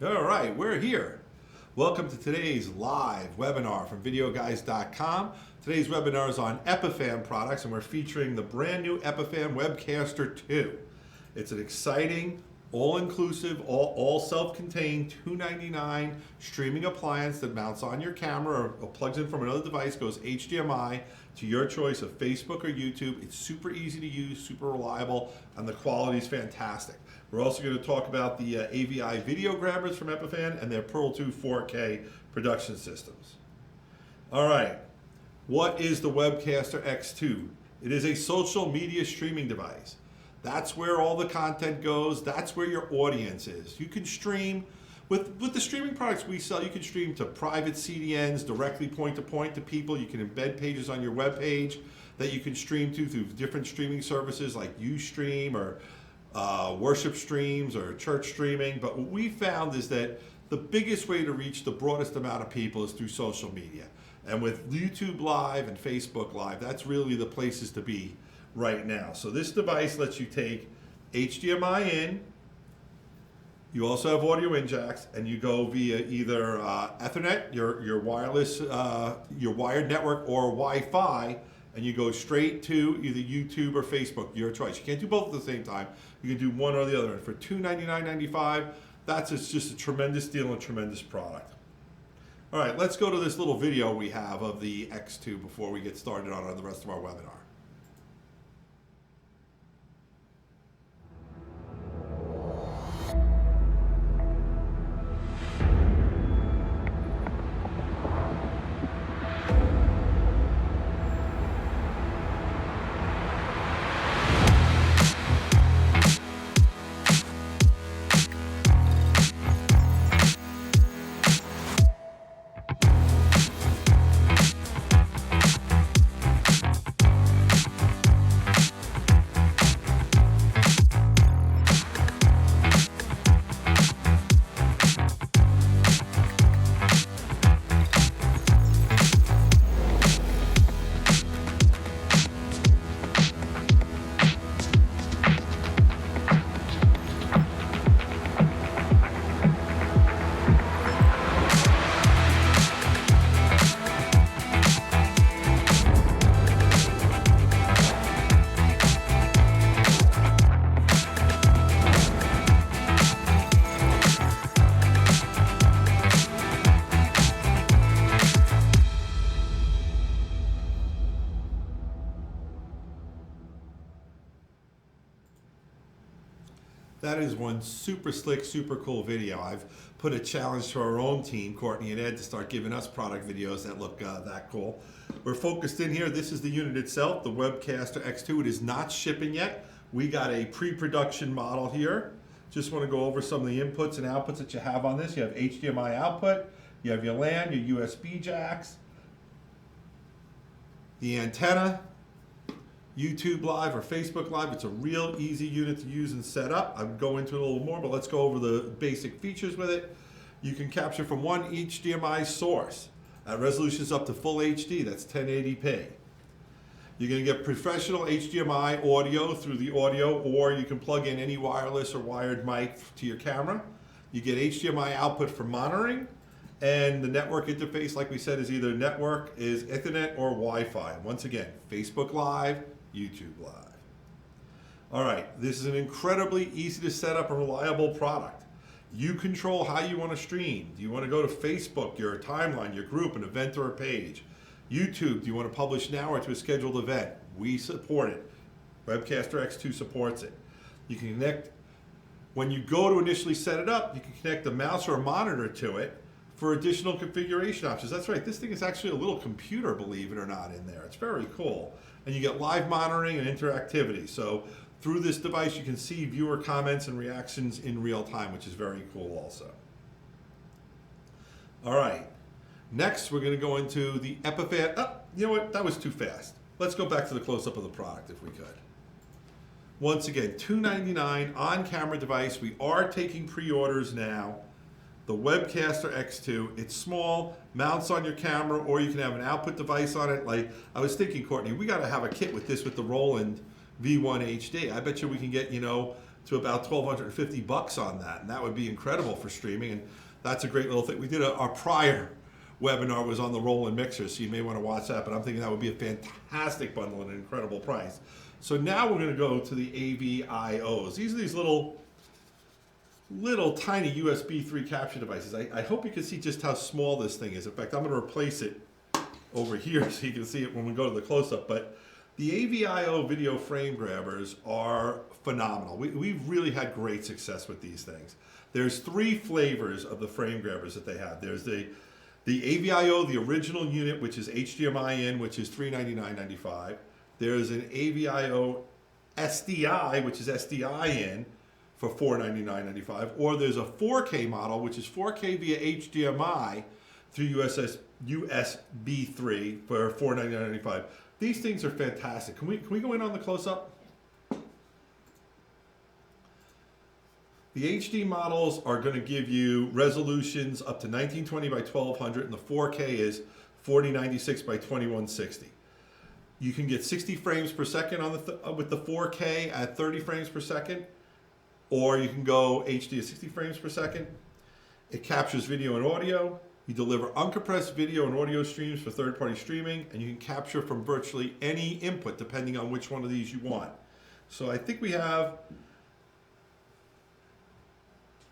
All right, we're here. Welcome to today's live webinar from Videoguys.com. Today's webinar is on Epiphan products, and we're featuring the brand new Epiphan Webcaster X2. It's an exciting, all-inclusive, all self-contained $299 streaming appliance that mounts on your camera or plugs in from another device, goes HDMI to your choice of Facebook or YouTube. It's super easy to use, super reliable, and the quality is fantastic. We're also going to talk about the Avio video grabbers from Epiphan and their Pearl 2 4K production systems. All right, what is the Webcaster X2? It is a social media streaming device. That's where all the content goes. That's where your audience is. You can stream, with the streaming products we sell, you can stream to private CDNs, directly point-to-point to people. You can embed pages on your web page that you can stream to through different streaming services like Ustream or worship streams or church streaming. But what we found is that the biggest way to reach the broadest amount of people is through social media. And with YouTube Live and Facebook Live, that's really the places to be right now. So this device lets you take HDMI in, you also have audio in jacks, and you go via either Ethernet, your wireless, your wired network, or Wi-Fi, and you go straight to either YouTube or Facebook, your choice. You can't do both at the same time. You can do one or the other. And for $299.95, it's just a tremendous deal and a tremendous product. All right, let's go to this little video we have of the X2 before we get started on the rest of our webinar. That is one super slick, super cool video. I've put a challenge to our own team, Courtney and Ed, to start giving us product videos that look that cool. We're focused in here. This is the unit itself, the Webcaster X2. It is not shipping yet. We got a pre-production model here. Just want to go over some of the inputs and outputs that you have on this. You have HDMI output, you have your LAN, your USB jacks, the antenna, YouTube Live or Facebook Live. It's a real easy unit to use and set up. I'll go into it a little more, but let's go over the basic features with it. You can capture from one HDMI source. Resolution's up to full HD, that's 1080p. You're going to get professional HDMI audio through the audio, or you can plug in any wireless or wired mic to your camera. You get HDMI output for monitoring, and the network interface, like we said, is either network, is Ethernet, or Wi-Fi. Once again, Facebook Live, YouTube Live. All right, this is an incredibly easy to set up and reliable product. You control how you want to stream. Do you want to go to Facebook, your timeline, your group, an event or a page? YouTube, do you want to publish now or to a scheduled event? We support it. Webcaster X2 supports it. You can connect, when you go to initially set it up, you can connect a mouse or a monitor to it for additional configuration options. That's right, this thing is actually a little computer, believe it or not, in there. It's very cool. And you get live monitoring and interactivity. So through this device, you can see viewer comments and reactions in real time, which is very cool also. All right, next we're gonna go into the Epiphan. Oh, you know what, that was too fast. Let's go back to the close-up of the product if we could. Once again, $299 on-camera device. We are taking pre-orders now. The Webcaster X2, it's small, mounts on your camera, or you can have an output device on it. Like I was thinking, Courtney, we got to have a kit with this with the Roland V1 HD. I bet you we can get, to about $1,250 on that, and that would be incredible for streaming. And that's a great little thing. We did our prior webinar was on the roll-in mixer, so you may want to watch that, but I'm thinking that would be a fantastic bundle and an incredible price. So now we're going to go to the AVIOs. These are these little tiny USB 3 capture devices. I hope you can see just how small this thing is. In fact, I'm going to replace it over here so you can see it when we go to the close-up. But the AVIO video frame grabbers are phenomenal. We've really had great success with these things. There's 3 flavors of the frame grabbers that they have. There's the AVIO, the original unit, which is HDMI in, which is $399.95. There's an AVIO SDI, which is SDI in, for $499.95. Or there's a 4K model, which is 4K via HDMI through USB 3 for $499.95. These things are fantastic. Can we go in on the close-up? The HD models are going to give you resolutions up to 1920 by 1200, and the 4K is 4096 by 2160. You can get 60 frames per second on with the 4K at 30 frames per second, or you can go HD at 60 frames per second. It captures video and audio. You deliver uncompressed video and audio streams for third-party streaming, and you can capture from virtually any input depending on which one of these you want. So I think we have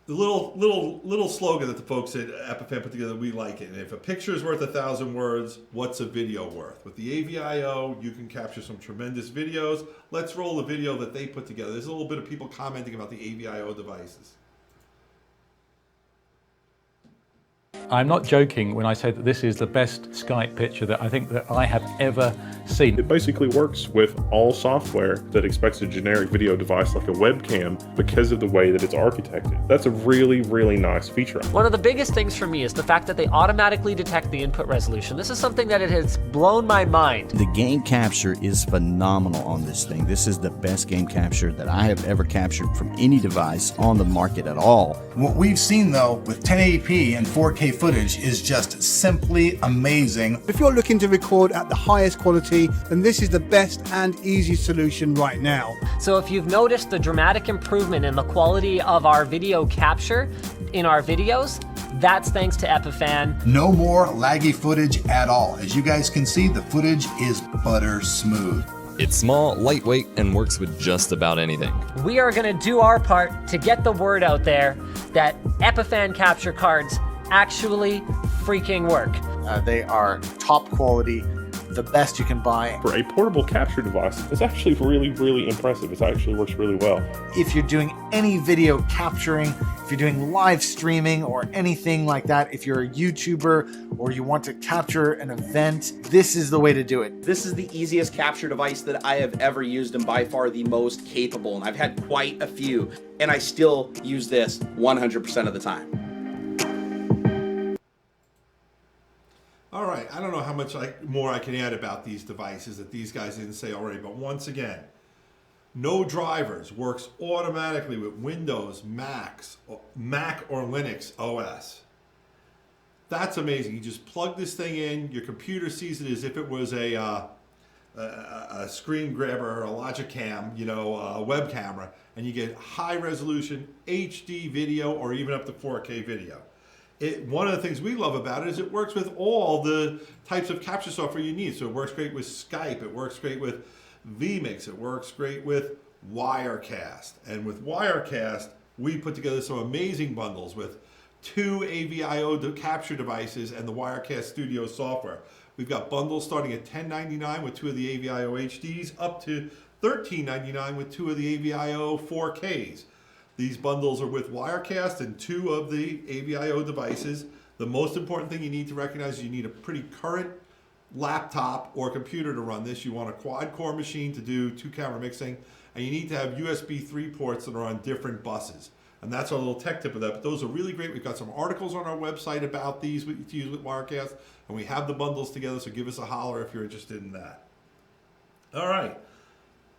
the little slogan that the folks at Epiphan put together. We like it. And if a picture is worth 1,000 words, what's a video worth? With the AVIO, you can capture some tremendous videos. Let's roll the video that they put together. There's a little bit of people commenting about the AVIO devices. I'm not joking when I say that this is the best Skype picture that I think that I have ever seen. It basically works with all software that expects a generic video device like a webcam because of the way that it's architected. That's a really, really nice feature. One of the biggest things for me is the fact that they automatically detect the input resolution. This is something that it has blown my mind. The game capture is phenomenal on this thing. This is the best game capture that I have ever captured from any device on the market at all. What we've seen though with 1080p and 4K footage is just simply amazing. If you're looking to record at the highest quality, then this is the best and easiest solution right now. So if you've noticed the dramatic improvement in the quality of our video capture in our videos, that's thanks to Epiphan. No more laggy footage at all. As you guys can see, the footage is butter smooth. It's small, lightweight, and works with just about anything. We are going to do our part to get the word out there that Epiphan capture cards actually freaking work. They are top quality, the best you can buy. For a portable capture device, it's actually really, really impressive. It actually works really well. If you're doing any video capturing, if you're doing live streaming or anything like that, if you're a YouTuber or you want to capture an event, this is the way to do it. This is the easiest capture device that I have ever used and by far the most capable. And I've had quite a few, and I still use this 100% of the time. All right, I don't know how much more I can add about these devices that these guys didn't say already, but once again, no drivers, works automatically with Windows, Mac or Linux OS. That's amazing. You just plug this thing in, your computer sees it as if it was a screen grabber or a Logicam, a web camera, and you get high resolution HD video or even up to 4K video. One of the things we love about it is it works with all the types of capture software you need. So it works great with Skype, it works great with vMix, it works great with Wirecast. And with Wirecast, we put together some amazing bundles with 2 AVIO capture devices and the Wirecast Studio software. We've got bundles starting at $10.99 with 2 of the AVIO HDs, up to $13.99 with 2 of the AVIO 4Ks. These bundles are with Wirecast and 2 of the AVIO devices. The most important thing you need to recognize is you need a pretty current laptop or computer to run this. You want a quad-core machine to do 2-camera mixing, and you need to have USB 3 ports that are on different buses. And that's our little tech tip of that. But those are really great. We've got some articles on our website about these to use with Wirecast, and we have the bundles together, so give us a holler if you're interested in that. All right.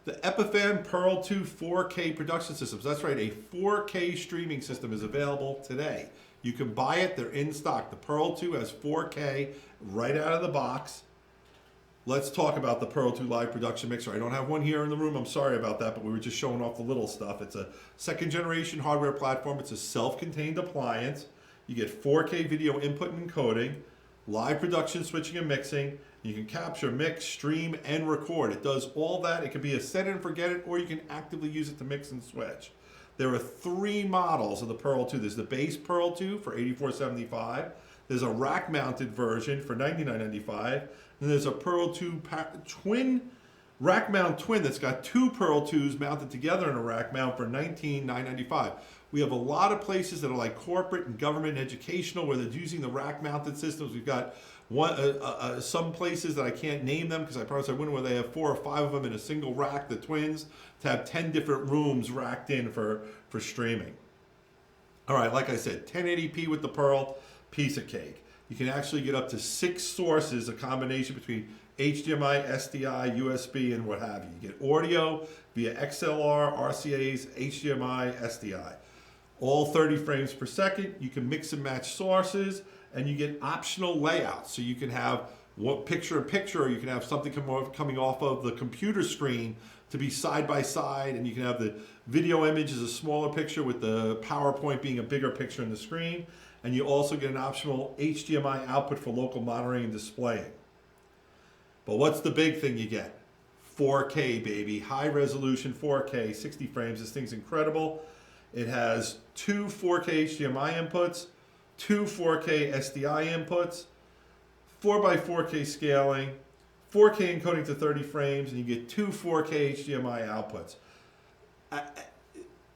The Epiphan Pearl 2 4K production systems. That's right, a 4K streaming system is available today. You can buy it, they're in stock. The Pearl 2 has 4K right out of the box. let's talk about the Pearl 2 live production mixer. I don't have one here in the room, I'm sorry about that, but we were just showing off the little stuff. It's a second generation hardware platform. It's a self-contained appliance. You get 4K video input and encoding, live production switching and mixing. You can capture, mix, stream, and record. It does all that. It can be a set it and forget it, or you can actively use it to mix and switch. There are 3 models of the Pearl 2. There's the base Pearl 2 for $84.75. There's a rack-mounted version for $99.95. And there's a Pearl 2 rack mount twin that's got 2 Pearl 2s mounted together in a rack mount for $19,995. We have a lot of places that are like corporate and government and educational where they're using the rack mounted systems. We've got some places that I can't name them because I promised I wouldn't, where they have 4 or 5 of them in a single rack, the twins, to have 10 different rooms racked in for streaming. All right, like I said, 1080p with the Pearl, piece of cake. You can actually get up to 6 sources, a combination between HDMI, SDI, USB, and what have you. You get audio via XLR, RCAs, HDMI, SDI. All 30 frames per second. You can mix and match sources, and you get optional layouts. So you can have one picture-in-picture, or you can have something coming off of the computer screen to be side by side, and you can have the video image as a smaller picture with the PowerPoint being a bigger picture in the screen. And you also get an optional HDMI output for local monitoring and displaying. But what's the big thing you get? 4K, baby. High resolution 4K, 60 frames. This thing's incredible. It has 2 4K HDMI inputs, 2 4K SDI inputs, 4x4K scaling, 4K encoding to 30 frames, and you get 2 4K HDMI outputs.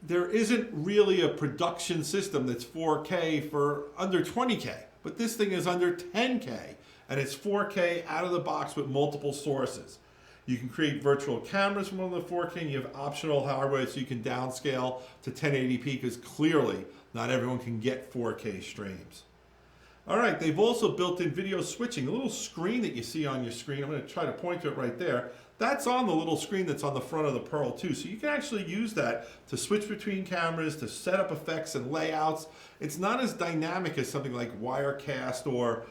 There isn't really a production system that's 4K for under 20K, but this thing is under 10K, and it's 4K out of the box with multiple sources. You can create virtual cameras from one of the 4K, and you have optional hardware so you can downscale to 1080p, because clearly not everyone can get 4K streams. All right, they've also built in video switching. The little screen that you see on your screen, I'm going to try to point to it right there. That's on the little screen that's on the front of the Pearl 2. So you can actually use that to switch between cameras, to set up effects and layouts. It's not as dynamic as something like Wirecast or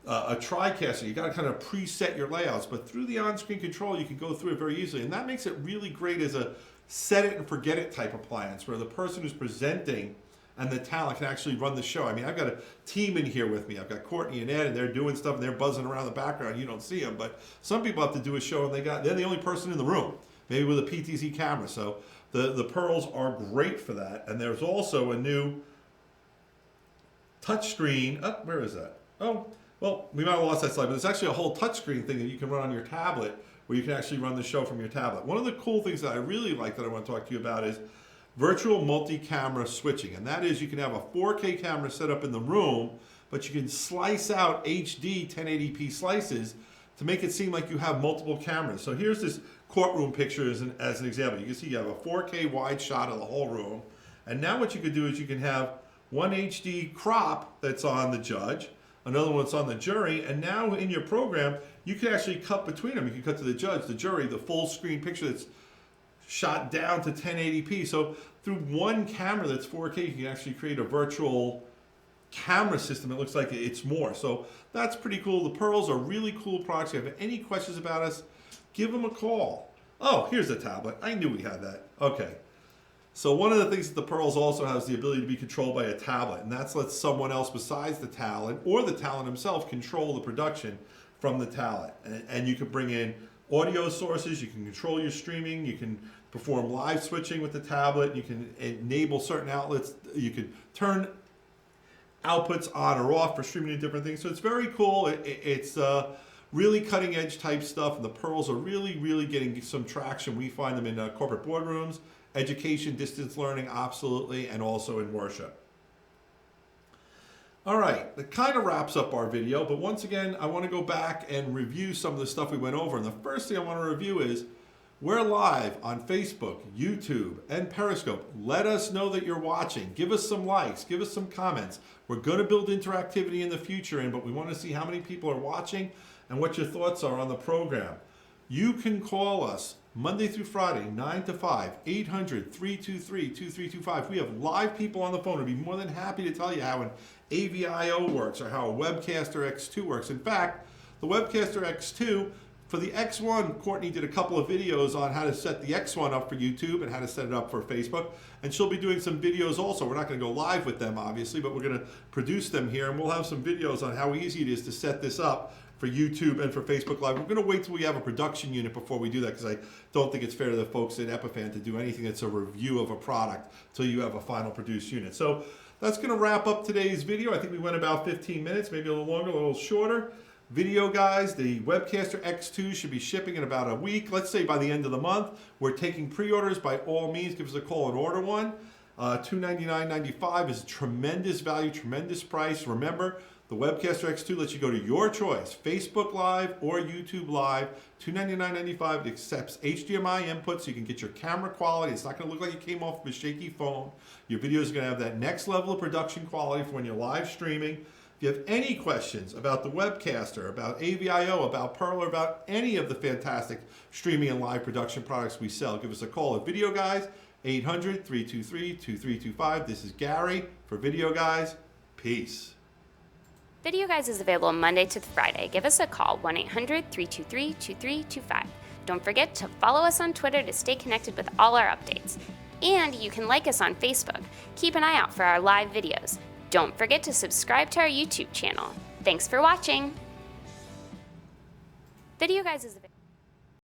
a TriCaster. You got to kind of preset your layouts, but through the on-screen control, you can go through it very easily. And that makes it really great as a set it and forget it type appliance, where the person who's presenting and the talent can actually run the show. I mean, I've got a team in here with me. I've got Courtney and Ed, and they're doing stuff, and they're buzzing around the background. You don't see them, but some people have to do a show, and they're the only person in the room, maybe with a PTZ camera. So the Pearls are great for that. And there's also a new touchscreen. Oh, where is that? Oh, well, we might have lost that slide, but it's actually a whole touchscreen thing that you can run on your tablet, where you can actually run the show from your tablet. One of the cool things that I really like that I want to talk to you about is virtual multi-camera switching. And that is, you can have a 4K camera set up in the room, but you can slice out HD 1080p slices to make it seem like you have multiple cameras. So here's this courtroom picture as an example. You can see you have a 4K wide shot of the whole room. And now what you could do is you can have one HD crop that's on the judge, another one that's on the jury, and now in your program, you can actually cut between them. You can cut to the judge, the jury, the full screen picture that's shot down to 1080p. So through one camera that's 4K, you can actually create a virtual camera system that looks like it's more. So that's pretty cool. The Pearls are really cool products. If you have any questions about us, give them a call. Oh, here's the tablet. I knew we had that. Okay. So one of the things that the Pearls also has the ability to be controlled by a tablet, and that's lets someone else besides the talent or the talent himself control the production from the talent. And you can bring in audio sources, you can control your streaming, you can perform live switching with the tablet, you can enable certain outlets, you can turn outputs on or off for streaming and different things. So it's very cool. It's really cutting edge type stuff, and the Pearls are really getting some traction. We find them in corporate boardrooms, education, distance learning, absolutely, and also in worship. All right, that kind of wraps up our video, but once again, I want to go back and review some of the stuff we went over. And the first thing I want to review is we're live on Facebook, YouTube, and Periscope. Let us know that you're watching. Give us some likes, give us some comments. We're going to build interactivity in the future, but we want to see how many people are watching and what your thoughts are on the program. You can call us Monday through Friday, 9 to 5, 800-323-2325. We have live people on the phone. We'd be more than happy to tell you how an AVIO works or how a Webcaster X2 works. In fact, the Webcaster X2 For the X1, Courtney did a couple of videos on how to set the X1 up for YouTube and how to set it up for Facebook. And she'll be doing some videos also. We're not going to go live with them, obviously, but we're going to produce them here. And we'll have some videos on how easy it is to set this up for YouTube and for Facebook Live. We're going to wait till we have a production unit before we do that, because I don't think it's fair to the folks at Epiphan to do anything that's a review of a product till you have a final produced unit. So that's going to wrap up today's video. I think we went about 15 minutes, maybe a little longer, a little shorter. Video Guys, the Webcaster X2 should be shipping in about a week. Let's say by the end of the month. We're taking pre-orders. By all means, give us a call and order one. $299.95 is a tremendous value, tremendous price. Remember, the Webcaster X2 lets you go to your choice, Facebook Live or YouTube Live. $299.95. It accepts HDMI input, so you can get your camera quality. It's not going to look like it came off of a shaky phone. Your video is going to have that next level of production quality for when you're live streaming. If you have any questions about the Webcaster, about Avio, about Pearl, or about any of the fantastic streaming and live production products we sell, give us a call at Video Guys, 800-323-2325. This is Gary for Video Guys. Peace. Videoguys is available Monday to Friday. Give us a call, 1-800-323-2325. Don't forget to follow us on Twitter to stay connected with all our updates. And you can like us on Facebook. Keep an eye out for our live videos. Don't forget to subscribe to our YouTube channel. Thanks for watching. Videoguys is available.